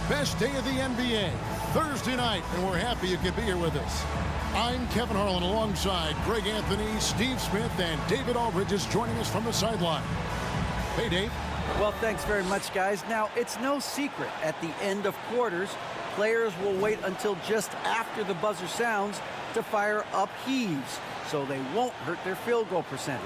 Best day of the NBA, Thursday night, and we're happy you could be here with us. I'm Kevin Harlan alongside Greg Anthony, Steve Smith, and David Aldridge is joining us from the sideline. Hey, Dave. Well, thanks very much, guys. Now, it's no secret at the end of quarters, players will wait until just after the buzzer sounds to fire up heaves, so they won't hurt their field goal percentage.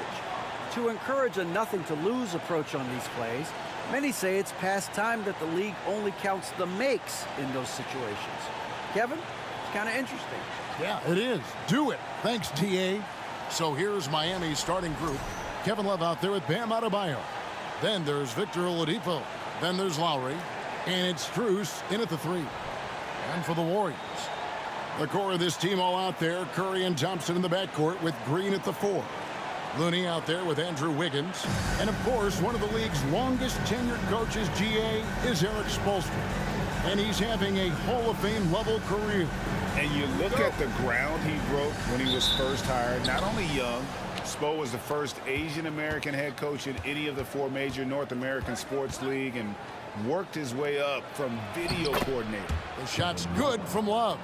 To encourage a nothing-to-lose approach on these plays, many say it's past time that the league only counts the makes in those situations. Kevin, it's kind of interesting. Yeah, it is. Do it. Thanks, TA. So here's Miami's starting group. Kevin Love out there with Bam Adebayo. Then there's Victor Oladipo. Then there's Lowry. And it's Strus in at the 3. And for the Warriors, the core of this team all out there, Curry and Thompson in the backcourt with Green at the 4. Looney out there with Andrew Wiggins. And, of course, one of the league's longest tenured coaches, GA, is Eric Spoelstra. And he's having a Hall of Fame level career. And you look at the ground he broke when he was first hired. Not only young, Spo was the first Asian-American head coach in any of the 4 major North American sports league and worked his way up from video coordinator. The shot's good from Love.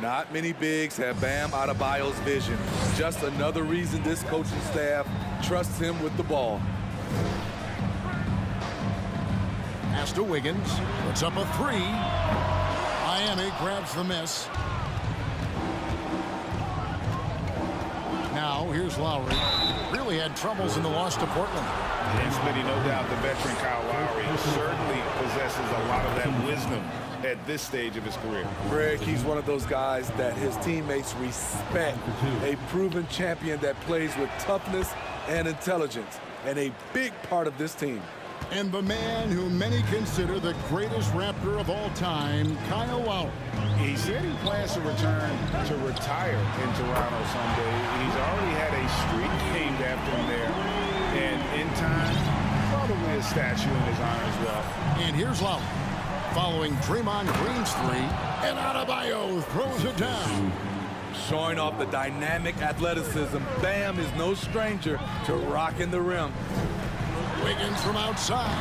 Not many bigs have Bam Adebayo's vision. Just another reason this coaching staff trusts him with the ball. Pass to Wiggins. Puts up a 3. Miami grabs the miss. Now, here's Lowry. Really had troubles in the loss to Portland. And Smitty, no doubt the veteran Kyle Lowry certainly possesses a lot of that wisdom at this stage of his career. Greg, he's one of those guys that his teammates respect. A proven champion that plays with toughness and intelligence. And a big part of this team. And the man who many consider the greatest Raptor of all time, Kyle Lowry. He said he plans to return to retire in Toronto someday. He's already had a street named after him there. And in time, probably a statue in his honor as well. And here's Lowry. Following Draymond Green's 3, and Adebayo throws it down. Showing off the dynamic athleticism, Bam is no stranger to rocking the rim. Wiggins from outside,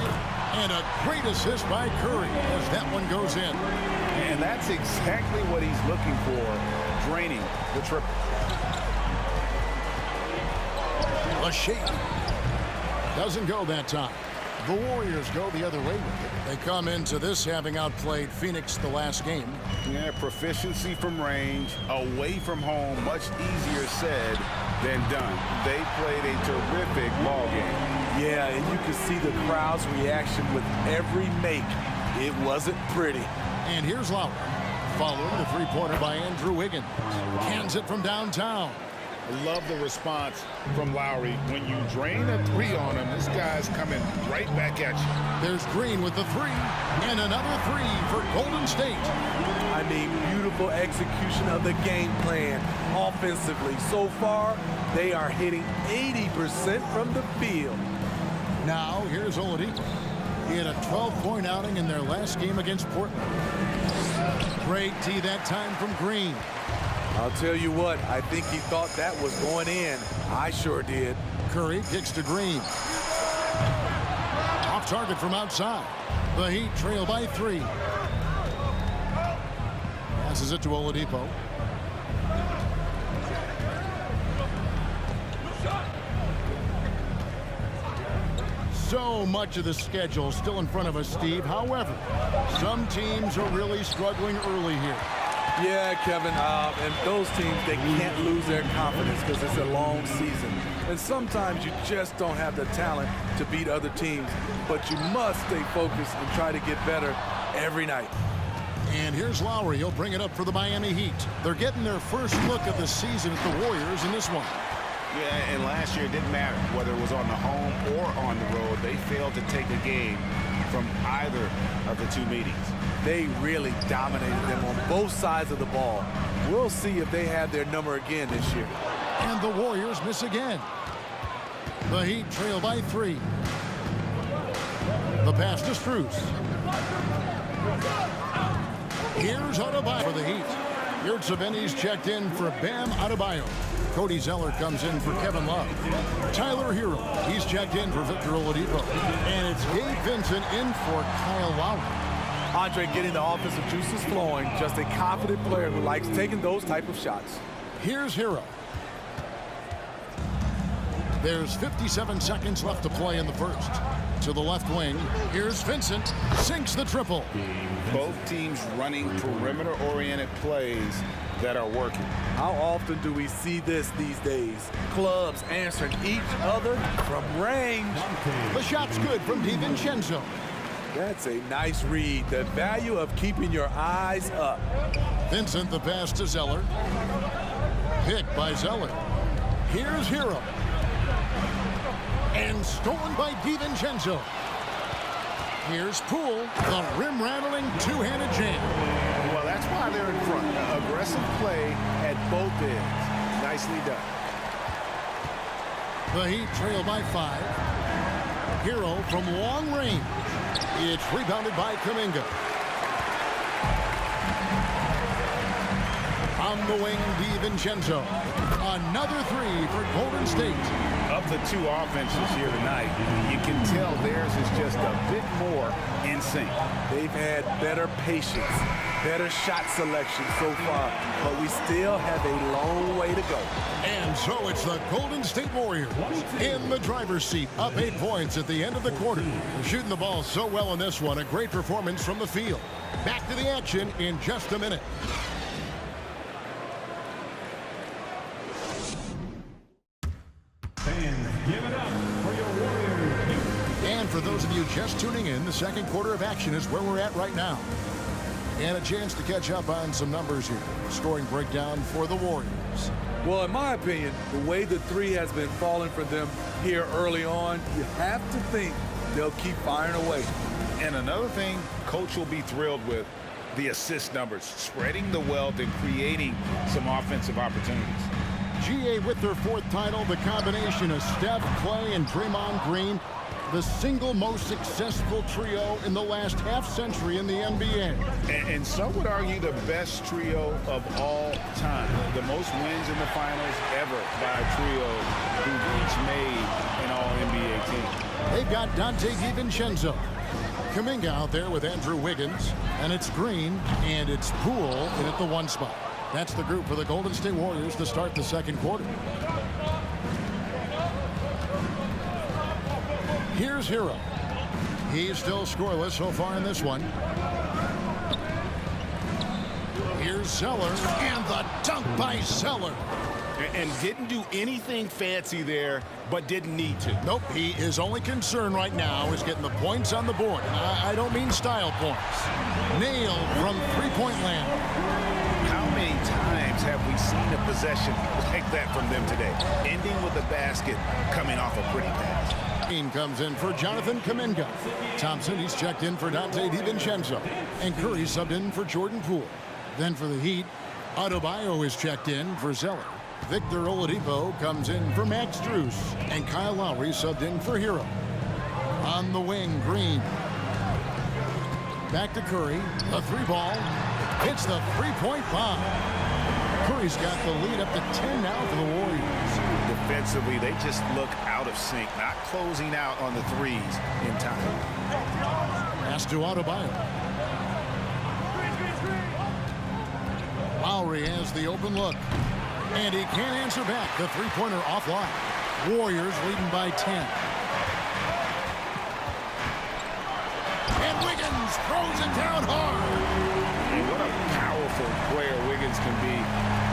and a great assist by Curry as that one goes in. And that's exactly what he's looking for, draining the triple. A shake. Doesn't go that time. The Warriors go the other way with it. They come into this having outplayed Phoenix the last game. Yeah, proficiency from range, away from home, much easier said than done. They played a terrific ball game. Yeah, and you can see the crowd's reaction with every make. It wasn't pretty. And here's Lowry. Following the 3-pointer by Andrew Wiggins. Cans it from downtown. I love the response from Lowry. When you drain a 3 on him, this guy's coming right back at you. There's Green with the 3, and another 3 for Golden State. I mean, beautiful execution of the game plan offensively. So far, they are hitting 80% from the field. Now, here's Oladipo. He had a 12-point outing in their last game against Portland. Great tee that time from Green. I'll tell you what, I think he thought that was going in. I sure did. Curry kicks to Green. Off target from outside. The Heat trail by 3. Passes it to Oladipo. So much of the schedule still in front of us, Steve. However, some teams are really struggling early here. Yeah, Kevin, and those teams, they can't lose their confidence because it's a long season. And sometimes you just don't have the talent to beat other teams, but you must stay focused and try to get better every night. And here's Lowry. He'll bring it up for the Miami Heat. They're getting their first look of the season at the Warriors in this one. Yeah, and last year it didn't matter whether it was on the home or on the road. They failed to take a game from either of the 2 meetings. They really dominated them on both sides of the ball. We'll see if they have their number again this year. And the Warriors miss again. The Heat trail by 3. The pass to Strus. Here's Adebayo for the Heat. Yurtseven's checked in for Bam Adebayo. Cody Zeller comes in for Kevin Love. Tyler Hero, he's checked in for Victor Oladipo. And it's Gabe Vincent in for Kyle Lowry. Andre getting the offensive juices flowing, just a confident player who likes taking those type of shots. Here's Hero. There's 57 seconds left to play in the first. To the left wing, here's Vincent, sinks the triple. Both teams running perimeter-oriented plays that are working. How often do we see this these days? Clubs answering each other from range. The shot's good from DiVincenzo. That's a nice read. The value of keeping your eyes up. Vincent the pass to Zeller. Picked by Zeller. Here's Hero. And stolen by DiVincenzo. Here's Poole, the rim-rattling two-handed jam. Well, that's why they're in front. Aggressive play at both ends. Nicely done. The Heat trail by 5. Hero from long range. It's rebounded by Kuminga. On the wing, DiVincenzo. Another three for Golden State. Of the two offenses here tonight, you can tell theirs is just a bit more in sync. They've had better patience, better shot selection so far, but we still have a long way to go. And so it's the Golden State Warriors in the driver's seat, up 8 points at the end of the quarter. Shooting the ball so well in this one, a great performance from the field. Back to the action in just a minute. And for those of you just tuning in, the second quarter of action is where we're at right now. And a chance to catch up on some numbers here. Scoring breakdown for the Warriors. Well, in my opinion, the way the three has been falling for them here early on, you have to think they'll keep firing away. And another thing Coach will be thrilled with, the assist numbers, spreading the wealth and creating some offensive opportunities. GA with their 4th title, the combination of Steph, Clay, and Draymond Green, the single most successful trio in the last half-century in the NBA. And some would argue the best trio of all time. The most wins in the finals ever by a trio who've each made an All-NBA team. They've got Dante DiVincenzo. Kuminga out there with Andrew Wiggins. And it's Green, and it's Poole in at the 1 spot. That's the group for the Golden State Warriors to start the second quarter. Here's Hero. He's still scoreless so far in this one. Here's Zeller, and the dunk by Zeller. And didn't do anything fancy there, but didn't need to. Nope, his only concern right now is getting the points on the board. And I don't mean style points. Nailed from three-point land. How many times have we seen a possession like that from them today? Ending with a basket, coming off a pretty pass. Comes in for Jonathan Kuminga. Thompson, he's checked in for Dante DiVincenzo. And Curry subbed in for Jordan Poole. Then for the Heat, Adebayo is checked in for Zeller. Victor Oladipo comes in for Max Strus. And Kyle Lowry subbed in for Hero. On the wing, Green. Back to Curry. A 3-ball. Hits the 3-point bomb. Curry's got the lead up to 10 now for the Warriors. Defensively, they just look out of sync, not closing out on the threes in time. Pass to Adebayo. Lowry has the open look. And he can't answer back. The three-pointer offline. Warriors leading by 10. And Wiggins throws it down hard. And what a powerful player Wiggins can be.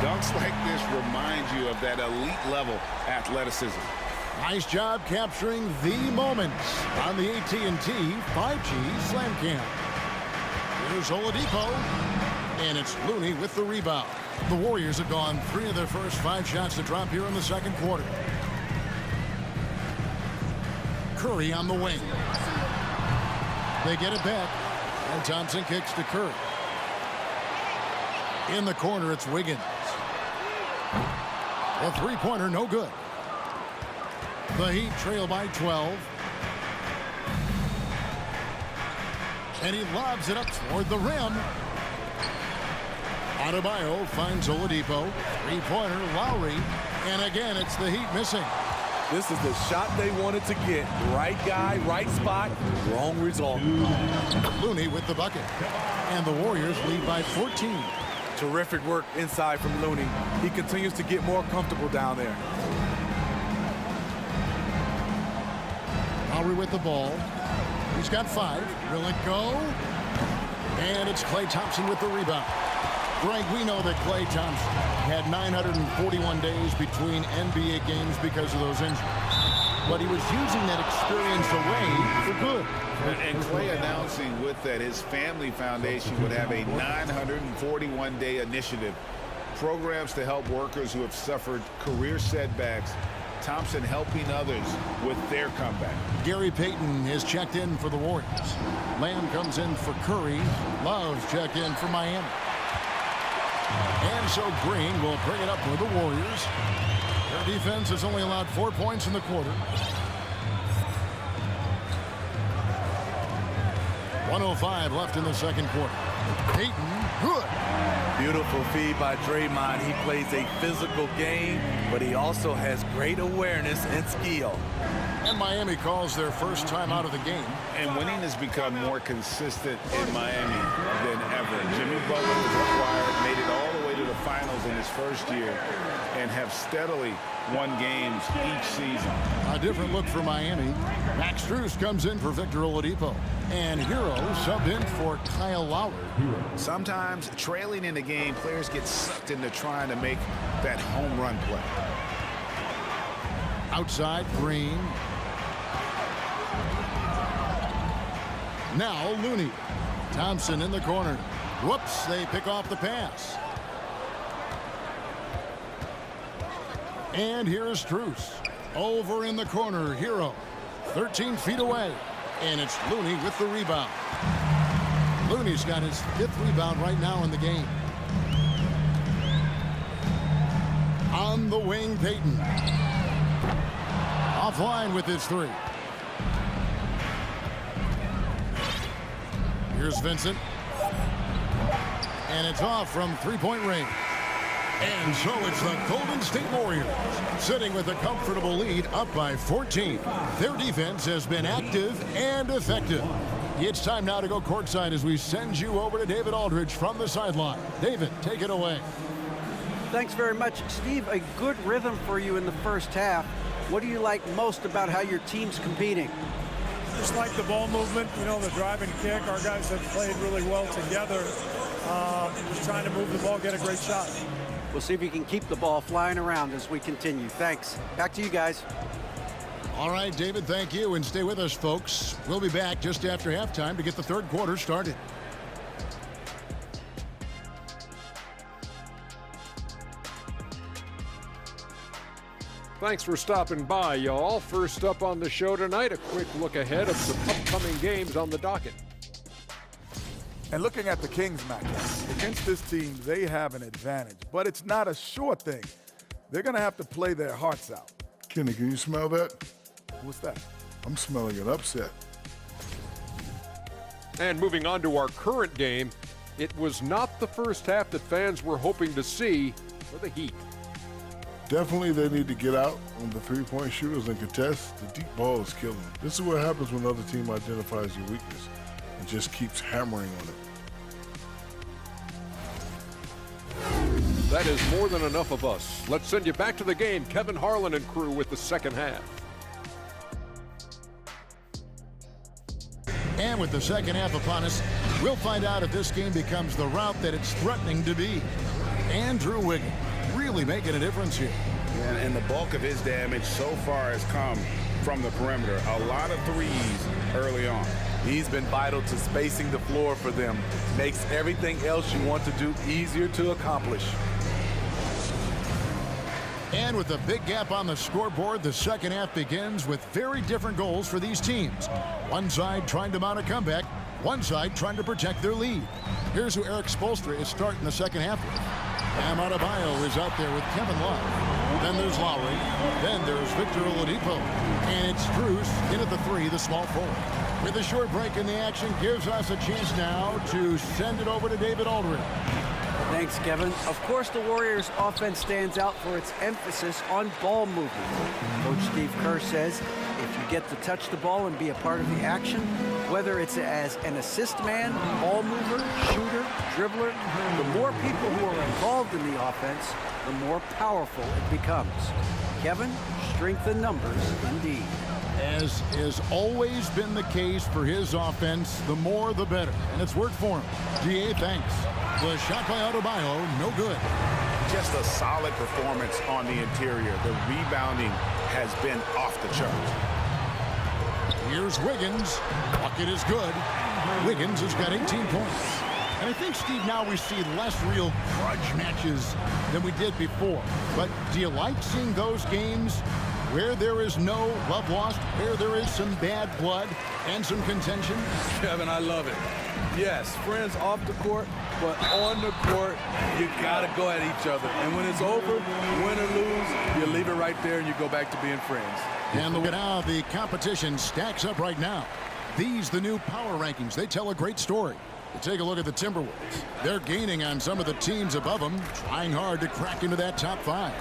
Dunks like this remind you of that elite level athleticism. Nice job capturing the moments on the AT&T 5G Slam Cam. Here's Oladipo. And it's Looney with the rebound. The Warriors have gone 3 of their first 5 shots to drop here in the second quarter. Curry on the wing. They get it back. And Thompson kicks to Curry. In the corner, it's Wiggins. A three-pointer, no good. The Heat trail by 12. And he lobs it up toward the rim. Adebayo finds Oladipo. Three-pointer, Lowry. And again, it's the Heat missing. This is the shot they wanted to get. Right guy, right spot, wrong result. Looney with the bucket. And the Warriors lead by 14. Terrific work inside from Looney. He continues to get more comfortable down there. Lowry with the ball. He's got 5. Will it go? And it's Klay Thompson with the rebound. Greg, we know that Klay Thompson had 941 days between NBA games because of those injuries. But he was using that experience away for good. And Klay announcing with that his family foundation would have a 941-day initiative. Programs to help workers who have suffered career setbacks. Thompson helping others with their comeback. Gary Payton has checked in for the Warriors. Lamb comes in for Curry. Love's checked in for Miami. And so Green will bring it up for the Warriors. Their defense has only allowed 4 points in the quarter. 1:05 left in the second quarter. Payton, good. Beautiful feed by Draymond. He plays a physical game, but he also has great awareness and skill. And Miami calls their first time out of the game. And winning has become more consistent in Miami than ever. Jimmy Butler was required, made it all the way to the finals in his first year, and have steadily won games each season. A different look for Miami. Max Strus comes in for Victor Oladipo. And Hero subbed in for Kyle Lowry. Sometimes trailing in the game, players get sucked into trying to make that home run play. Outside, Green. Now Looney. Thompson in the corner. Whoops, they pick off the pass. And here's Strus. Over in the corner, Hero. 13 feet away. And it's Looney with the rebound. Looney's got his 5th rebound right now in the game. On the wing, Payton. Offline with his 3. Here's Vincent. And it's off from 3-point range. And so it's the Golden State Warriors sitting with a comfortable lead up by 14. Their defense has been active and effective. It's time now to go courtside as we send you over to David Aldridge from the sideline. David, take it away. Thanks very much, Steve. A good rhythm for you in the first half. What do you like most about how your team's competing? Just like the ball movement, you know, the drive and kick. Our guys have played really well together. Just trying to move the ball, get a great shot. We'll see if we can keep the ball flying around as we continue. Thanks. Back to you guys. All right, David, thank you. And stay with us, folks. We'll be back just after halftime to get the third quarter started. Thanks for stopping by, y'all. First up on the show tonight, a quick look ahead of some upcoming games on the docket. And looking at the Kings matchup, against this team, they have an advantage, but it's not a sure thing. They're going to have to play their hearts out. Kenny, can you smell that? What's that? I'm smelling an upset. And moving on to our current game, it was not the first half that fans were hoping to see for the Heat. Definitely they need to get out on the three-point shooters and contest. The deep ball is killing them. This is what happens when another team identifies your weakness and just keeps hammering on it. That is more than enough of us. Let's send you back to the game. Kevin Harlan and crew with the second half. And with the second half upon us, we'll find out if this game becomes the route that it's threatening to be. Andrew Wiggins really making a difference here. And the bulk of his damage so far has come from the perimeter. A lot of threes early on. He's been vital to spacing the floor for them. Makes everything else you want to do easier to accomplish. And with a big gap on the scoreboard, the second half begins with very different goals for these teams. One side trying to mount a comeback, one side trying to protect their lead. Here's who Eric Spoelstra is starting the second half with. Bam Adebayo is out there with Kevin Love. Then there's Lowry. Then there's Victor Oladipo. And it's Strus in at the 3, the small forward. With a short break in the action gives us a chance now to send it over to David Aldridge. Thanks, Kevin. Of course, the Warriors' offense stands out for its emphasis on ball movement. Coach Steve Kerr says if you get to touch the ball and be a part of the action, whether it's as an assist man, ball mover, shooter, dribbler, the more people who are involved in the offense, the more powerful it becomes. Kevin, strength in numbers indeed. As has always been the case for his offense, the more the better. And it's worked for him. DA, thanks. The shot by Adebayo, no good. Just a solid performance on the interior. The rebounding has been off the charts. Here's Wiggins. Bucket is good. Wiggins has got 18 points. And I think, Steve, now we see less real grudge matches than we did before. But do you like seeing those games where there is no love lost, where there is some bad blood and some contention? Kevin, I love it. Yes, friends off the court, but on the court, you got to go at each other. And when it's over, win or lose, you leave it right there and you go back to being friends. And look at how the competition stacks up right now. These, the new power rankings, they tell a great story. You take a look at the Timberwolves. They're gaining on some of the teams above them, trying hard to crack into that top 5.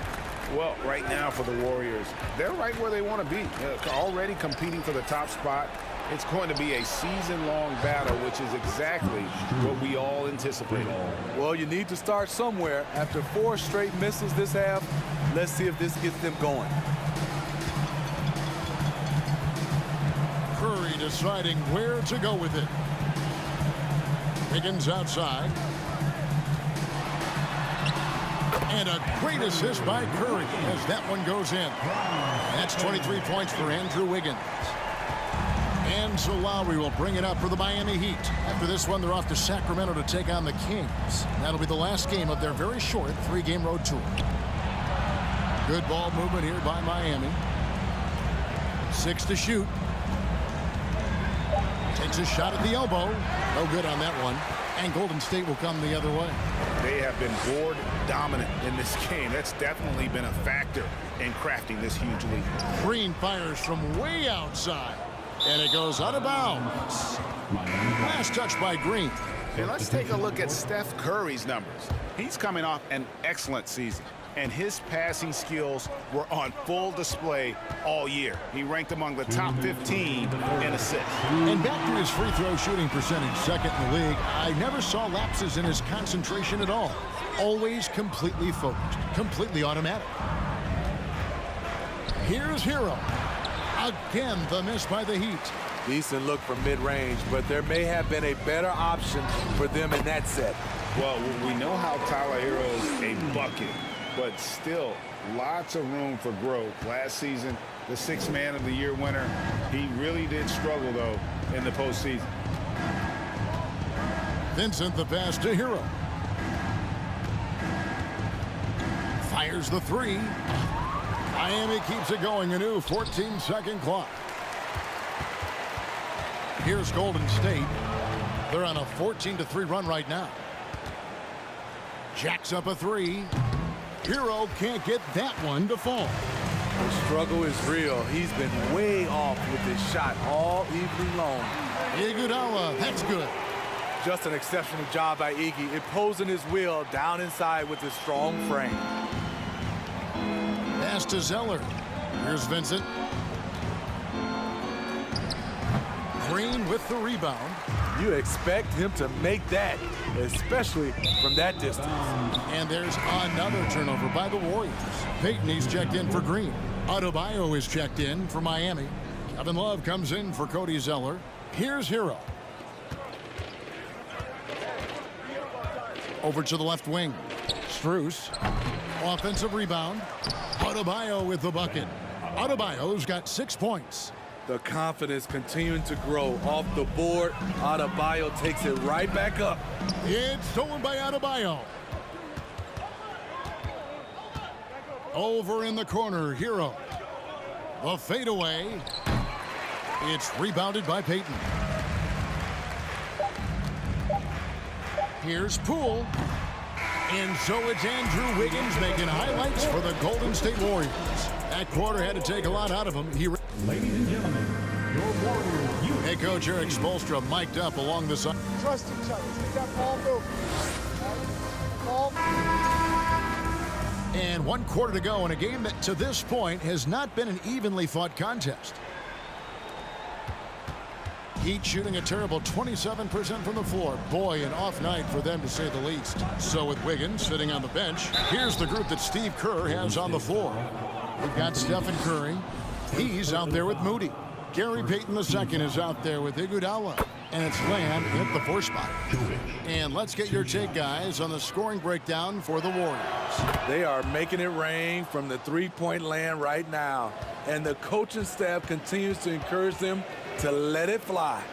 Well, right now for the Warriors, they're right where they want to be. Already competing for the top spot. It's going to be a season-long battle, which is exactly what we all anticipated. Well, you need to start somewhere. After 4 straight misses this half, let's see if this gets them going. Curry deciding where to go with it. Wiggins outside. And a great assist by Curry as that one goes in. That's 23 points for Andrew Wiggins. And so Lowry will bring it up for the Miami Heat. After this one, they're off to Sacramento to take on the Kings. That'll be the last game of their very short 3-game road tour. Good ball movement here by Miami. 6 to shoot. Takes a shot at the elbow. No good on that one. And Golden State will come the other way. They have been board dominant in this game. That's definitely been a factor in crafting this huge lead. Green fires from way outside. And it goes out of bounds. Last touch by Green. And let's take a look at Steph Curry's numbers. He's coming off an excellent season, and his passing skills were on full display all year. He ranked among the top 15 in assists. And back to his free throw shooting percentage, second in the league. I never saw lapses in his concentration at all. Always completely focused, completely automatic. Here's Hero. Again, the miss by the Heat. Decent look from mid-range, but there may have been a better option for them in that set. Well, we know how Tyler Hero is a bucket, but still lots of room for growth. Last season, the 6th Man of the Year winner, he really did struggle, though, in the postseason. Vincent the pass to Hero. Fires the 3. Miami keeps it going, a new 14-second clock. Here's Golden State. They're on a 14-3 run right now. Jacks up a 3. Hero can't get that one to fall. The struggle is real. He's been way off with his shot all evening long. Iguodala, that's good. Just an exceptional job by Iggy, imposing his will down inside with his strong frame. Pass to Zeller. Here's Vincent. Green with the rebound. You expect him to make that, especially from that distance. And there's another turnover by the Warriors. Payton, he's checked in for Green. Adebayo is checked in for Miami. Kevin Love comes in for Cody Zeller. Here's Hero. Over to the left wing. Strus. Offensive rebound. Adebayo with the bucket. Adebayo's got 6 points. The confidence continuing to grow off the board. Adebayo takes it right back up. It's stolen by Adebayo. Over in the corner, Hero. The fadeaway. It's rebounded by Payton. Here's Poole. And so it's Andrew Wiggins making highlights for the Golden State Warriors. That quarter had to take a lot out of him. Ladies and gentlemen, your Warriors. Head coach Eric Spoelstra mic'd up along the side. Trust each other. Take that ball, move. And 1 quarter to go in a game that to this point has not been an evenly fought contest. Heat shooting a terrible 27% from the floor. Boy, an off night for them to say the least. So with Wiggins sitting on the bench, here's the group that Steve Kerr has on the floor. We've got Stephen Curry. He's out there with Moody. Gary Payton II is out there with Iguodala. And it's Lamb at the 4 spot. And let's get your take, guys, on the scoring breakdown for the Warriors. They are making it rain from the three-point land right now. And the coaching staff continues to encourage them to let it fly.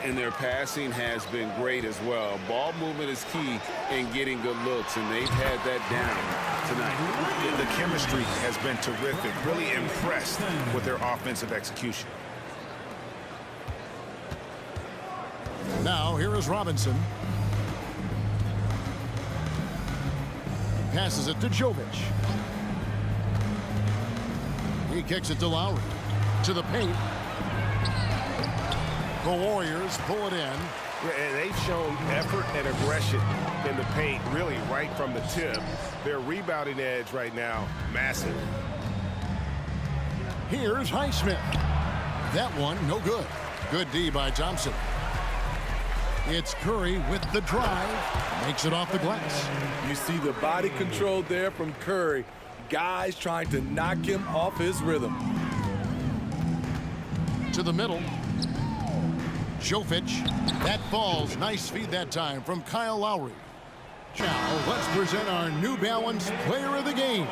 And their passing has been great as well. Ball movement is key in getting good looks, and they've had that down tonight. The chemistry has been terrific. Really impressed with their offensive execution. Now, here is Robinson. Passes it to Jovic. He kicks it to Lowry. To the paint. The Warriors pull it in. And they've shown effort and aggression in the paint, really right from the tip. Their rebounding edge right now, massive. Here's Highsmith. That one, no good. Good D by Thompson. It's Curry with the drive. Makes it off the glass. You see the body control there from Curry. Guys trying to knock him off his rhythm. To the middle. Jovic. That falls. Nice feed that time from Kyle Lowry. Now, let's present our New Balance player of the game,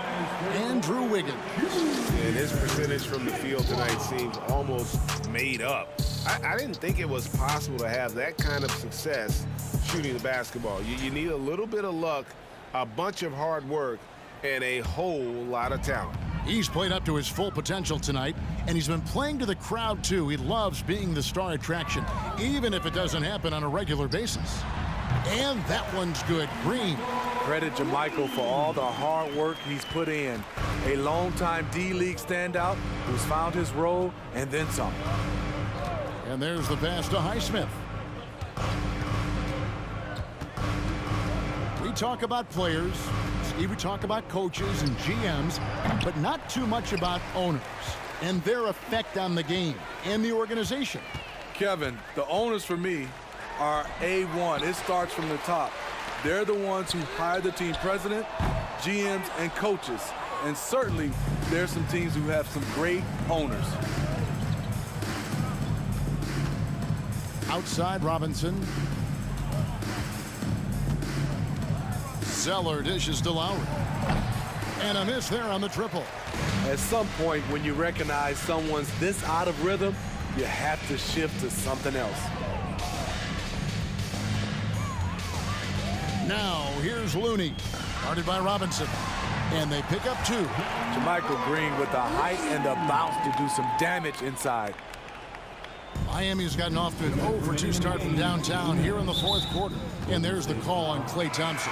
Andrew Wiggins. And his percentage from the field tonight seems almost made up. I didn't think it was possible to have that kind of success shooting the basketball. You need a little bit of luck, a bunch of hard work, and a whole lot of talent. He's played up to his full potential tonight, and he's been playing to the crowd, too. He loves being the star attraction, even if it doesn't happen on a regular basis. And that one's good. Green. Credit JaMychal for all the hard work he's put in. A longtime D-League standout who's found his role and then some. And there's the pass to Highsmith. We talk about players, Steve, we talk about coaches and GMs, but not too much about owners and their effect on the game and the organization. Kevin, the owners for me are A1. It starts from the top. They're the ones who hire the team president, GMs, and coaches. And certainly, there's some teams who have some great owners. Outside Robinson. Zeller dishes to Lowry. And a miss there on the triple. At some point, when you recognize someone's this out of rhythm, you have to shift to something else. Now, here's Looney. Guarded by Robinson. And they pick up 2. JaMychal Green with the height and the bounce to do some damage inside. Miami's gotten off to an 0-for-2 start from downtown here in the 4th quarter. And there's the call on Klay Thompson.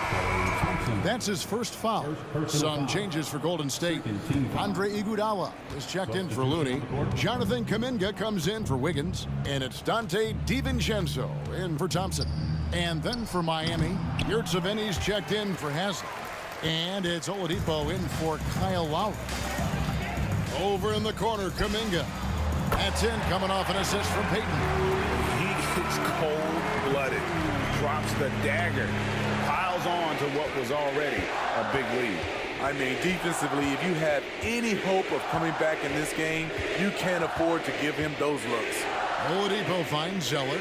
That's his first foul. Some changes for Golden State. Andre Iguodala is checked in for Looney. Jonathan Kuminga comes in for Wiggins. And it's Dante DiVincenzo in for Thompson. And then for Miami, Yurtseven's checked in for Haslem. And it's Oladipo in for Kyle Lowry. Over in the corner, Kuminga. That's in, coming off an assist from Payton. He is cold-blooded, drops the dagger, piles on to what was already a big lead. I mean, defensively, if you have any hope of coming back in this game, you can't afford to give him those looks. Oladipo finds Zeller.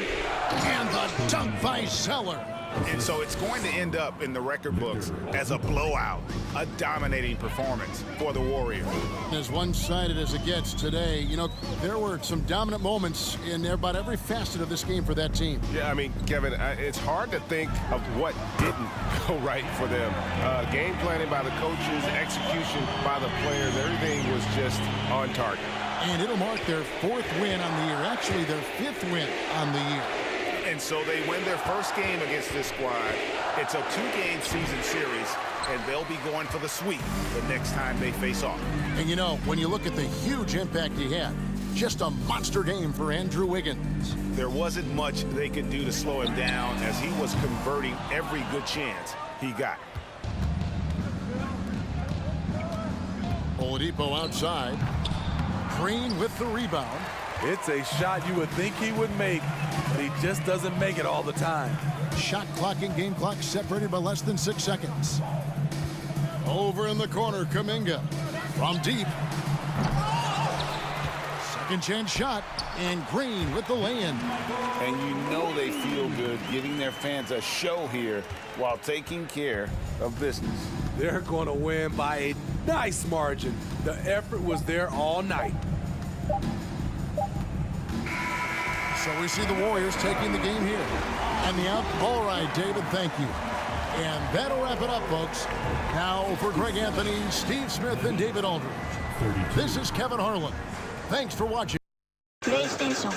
And the dunk by Zeller. And so it's going to end up in the record books as a blowout, a dominating performance for the Warriors. As one-sided as it gets today, you know, there were some dominant moments in about every facet of this game for that team. Yeah, I mean, Kevin, it's hard to think of what didn't go right for them. Game planning by the coaches, execution by the players, everything was just on target. And it'll mark their 4th win on the year, actually their 5th win on the year. And so they win their first game against this squad. It's a 2-game season series, and they'll be going for the sweep the next time they face off. And you know, when you look at the huge impact he had, Just a monster game for Andrew Wiggins. There wasn't much they could do to slow him down as he was converting every good chance he got. Oladipo outside. Green with the rebound. It's a shot you would think he would make, but he just doesn't make it all the time. Shot clock and game clock separated by less than 6 seconds. Over in the corner, Kuminga. From deep. Second chance shot, and Green with the lay-in. And you know they feel good giving their fans a show here while taking care of business. They're going to win by a nice margin. The effort was there all night. So we see the Warriors taking the game here. And the out. All right, David, thank you. And that'll wrap it up, folks. Now for Greg Anthony, Steve Smith, and David Aldridge. This is Kevin Harlan. Thanks for watching. PlayStation